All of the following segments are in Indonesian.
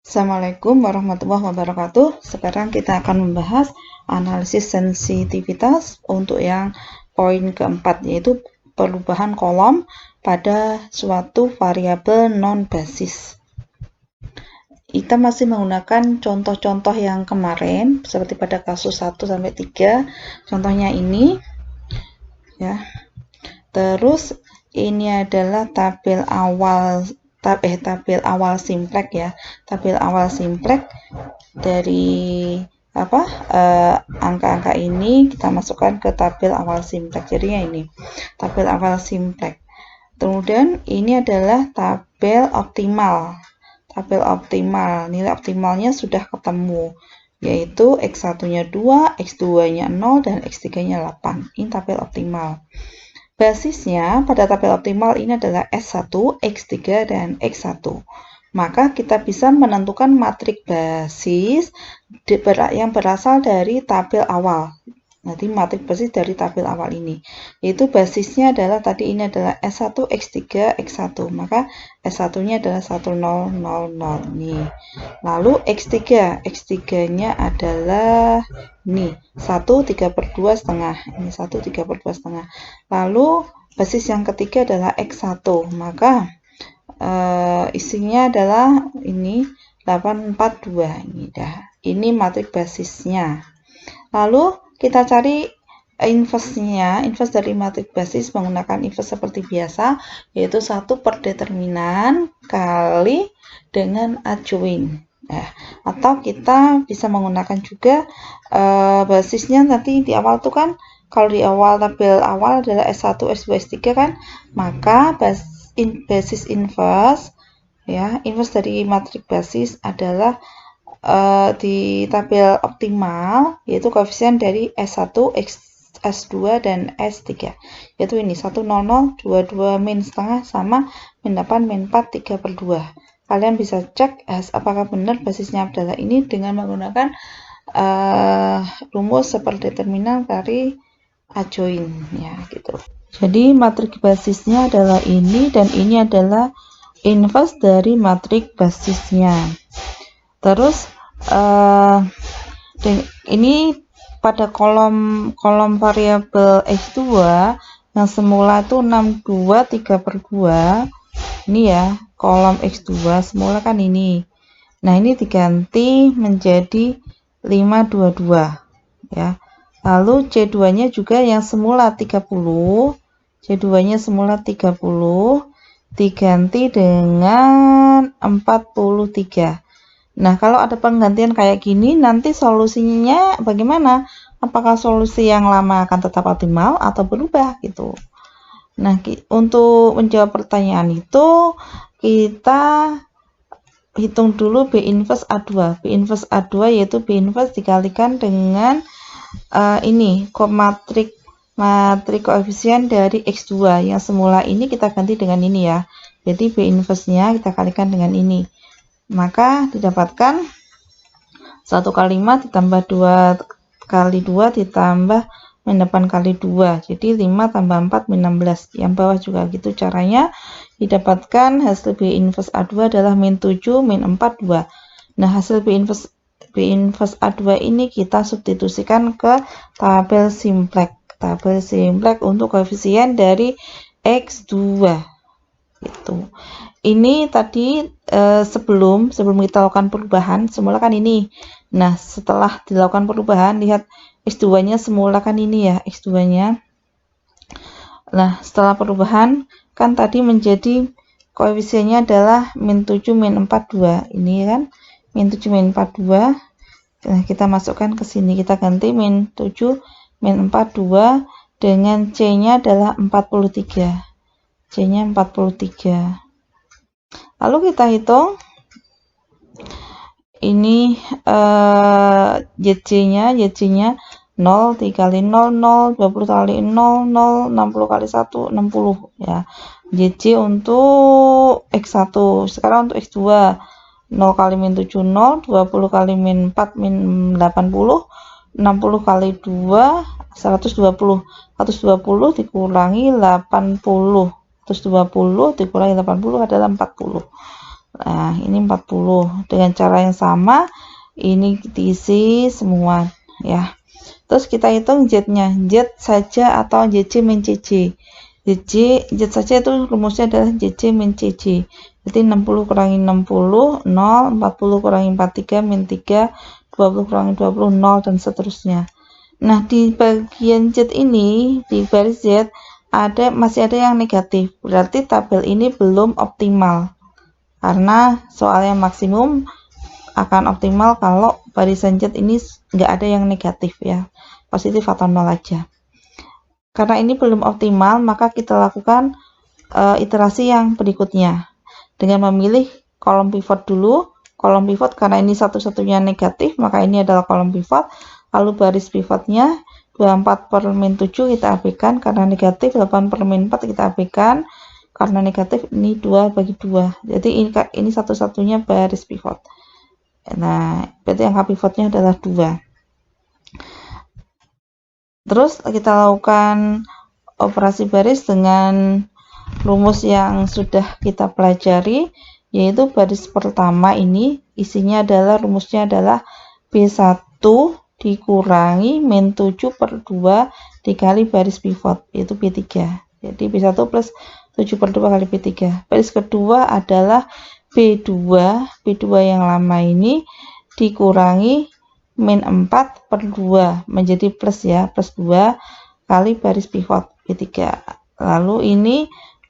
Assalamualaikum warahmatullahi wabarakatuh. Sekarang kita akan membahas analisis sensitivitas untuk yang poin keempat, yaitu perubahan kolom pada suatu variabel non-basis. Kita masih menggunakan contoh-contoh yang kemarin, seperti pada kasus 1-3, contohnya ini. Ya. Terus ini adalah tabel awal simplex ya. Tabel awal simplex dari angka-angka ini kita masukkan ke tabel awal simplex. Jadinya ini tabel awal simplex. Kemudian ini adalah tabel optimal. Tabel optimal, nilai optimalnya sudah ketemu, yaitu X1-nya 2, X2-nya 0, dan X3-nya 8. Ini tabel optimal. Basisnya pada tabel optimal ini adalah S1, X3, dan X1. Maka kita bisa menentukan matriks basis yang berasal dari tabel awal. Nanti matriks basis dari tabel awal ini. Yaitu basisnya adalah tadi ini adalah S1, X3, X1. Maka S1-nya adalah 1, 0, 0, 0. Nih. Lalu X3-nya adalah ini 1, 3/2 setengah. Ini 1, 3/2 setengah. Lalu basis yang ketiga adalah X1. Maka isinya adalah ini 8, 4, 2. Ini dah. Ini matriks basisnya. Lalu kita cari inverse-nya. Inverse dari matriks basis menggunakan inverse seperti biasa, yaitu 1 per determinan kali dengan adjoint. Atau kita bisa menggunakan juga basisnya nanti di awal tuh kan, kalau di awal tabel awal adalah S1, S2, S3 kan, maka basis inverse ya, inverse dari matriks basis adalah di tabel optimal, yaitu koefisien dari S1, S2, dan S3, yaitu ini 1, 0, 0, 2, 2, min setengah, sama min 8, min 4, 3/2. Kalian bisa cek apakah benar basisnya adalah ini dengan menggunakan rumus seperti determinan dari adjoint ya, gitu. Jadi matriks basisnya adalah ini, dan ini adalah inverse dari matriks basisnya. Terus ini pada kolom variabel X2 yang semula itu 62, 3/2. Ini ya, kolom X2 semula kan ini. Nah, ini diganti menjadi 522 ya. Lalu C2-nya juga yang semula 30, C2-nya semula 30 diganti dengan 43. Nah, kalau ada penggantian kayak gini, nanti solusinya bagaimana? Apakah solusi yang lama akan tetap optimal atau berubah gitu? Nah, untuk menjawab pertanyaan itu, kita hitung dulu B inverse A2. B inverse A2 yaitu B inverse dikalikan dengan ini, matriks koefisien dari X2. Yang semula ini kita ganti dengan ini ya. Jadi B inverse-nya kita kalikan dengan ini. Maka didapatkan 1 kali 5 ditambah 2 kali 2 ditambah min 8 kali 2. Jadi 5 tambah 4 min 16. Yang bawah juga gitu caranya. Didapatkan hasil B inverse A2 adalah min 7 min 4 2. Nah, hasil B inverse A2 ini kita substitusikan ke tabel simplex. Tabel simplex untuk koefisien dari X2. Gitu. Ini tadi sebelum kita lakukan perubahan, semula kan ini. Nah, setelah dilakukan perubahan, lihat X2-nya semula kan ini ya, X2-nya. Nah, setelah perubahan kan tadi menjadi koefisiennya adalah min 7 min 42. Ini kan min 7 min 42. Nah, kita masukkan ke sini, kita ganti min 7 min 42 dengan C-nya adalah 43. C-nya 43. Lalu kita hitung ini YC-nya 0, 3 kali 0, 0, 20 kali 0, 0, 60 kali 1, 60 ya. YC untuk X1. Sekarang untuk X2, 0 kali min 7, 0, 20 kali min 4, min 80, 60 kali 2, 120. 120 dikurangi 80. 120 dikurangi 80 adalah 40. Nah, ini 40. Dengan cara yang sama, ini diisi semua ya. Terus kita hitung Z-nya. Z saja atau JC min CC. Z saja itu rumusnya adalah JC min CC. Jadi 60 kurangi 60, 0, 40 kurangi 43, min 3, 20 kurangi 20, 0, dan seterusnya. Nah, di bagian Z ini, di baris Z, masih ada yang negatif. Berarti tabel ini belum optimal. Karena soalnya maksimum akan optimal kalau barisan Z ini nggak ada yang negatif ya. Positif atau 0 aja. Karena ini belum optimal, maka kita lakukan iterasi yang berikutnya. Dengan memilih kolom pivot dulu. Kolom pivot karena ini satu-satunya negatif, maka ini adalah kolom pivot. Lalu baris pivotnya 24 per min 7 kita abaikan karena negatif, 8 per min 4 kita abaikan karena negatif, ini 2 bagi 2. Jadi ini satu-satunya baris pivot. Nah, berarti angka pivotnya adalah 2. Terus kita lakukan operasi baris dengan rumus yang sudah kita pelajari, yaitu baris pertama ini isinya adalah rumusnya adalah B1 dikurangi min 7 per 2 dikali baris pivot, yaitu B3. Jadi B1 plus 7 per 2 kali B3. Baris kedua adalah B2 yang lama ini dikurangi min 4 per 2 menjadi plus ya, plus 2 kali baris pivot B3. Lalu ini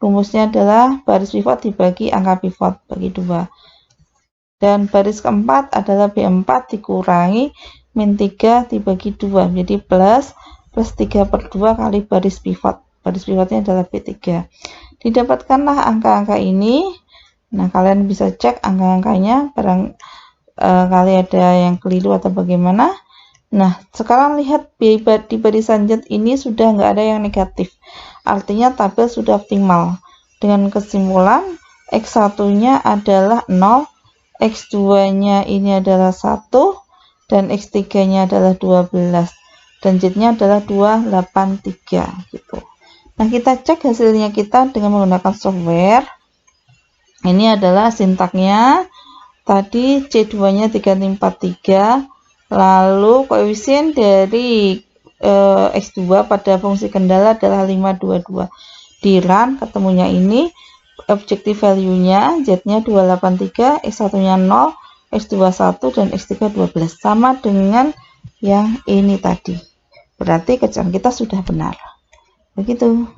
rumusnya adalah baris pivot dibagi angka pivot bagi 2. Dan baris keempat adalah B4 dikurangi min 3 dibagi 2 menjadi plus 3 per 2 kali baris pivot. Baris pivotnya adalah B3. Didapatkanlah angka-angka ini. Nah, kalian bisa cek angka-angkanya barang kali ada yang keliru atau bagaimana. Nah, sekarang lihat di barisan Z ini sudah nggak ada yang negatif. Artinya tabel sudah optimal. Dengan kesimpulan, X1-nya adalah 0, X2-nya ini adalah 1, dan X3-nya adalah 12. Dan Z-nya adalah 283 gitu. Nah, kita cek hasilnya kita dengan menggunakan software. Ini adalah sintaknya. Tadi C2-nya 343, lalu koefisien dari X2 pada fungsi kendala adalah 522. Di run ketemunya ini, objective value-nya Z-nya 283, X1-nya 0, X2 1, dan X3 12. Sama dengan yang ini tadi. Berarti kerjaan kita sudah benar. Begitu.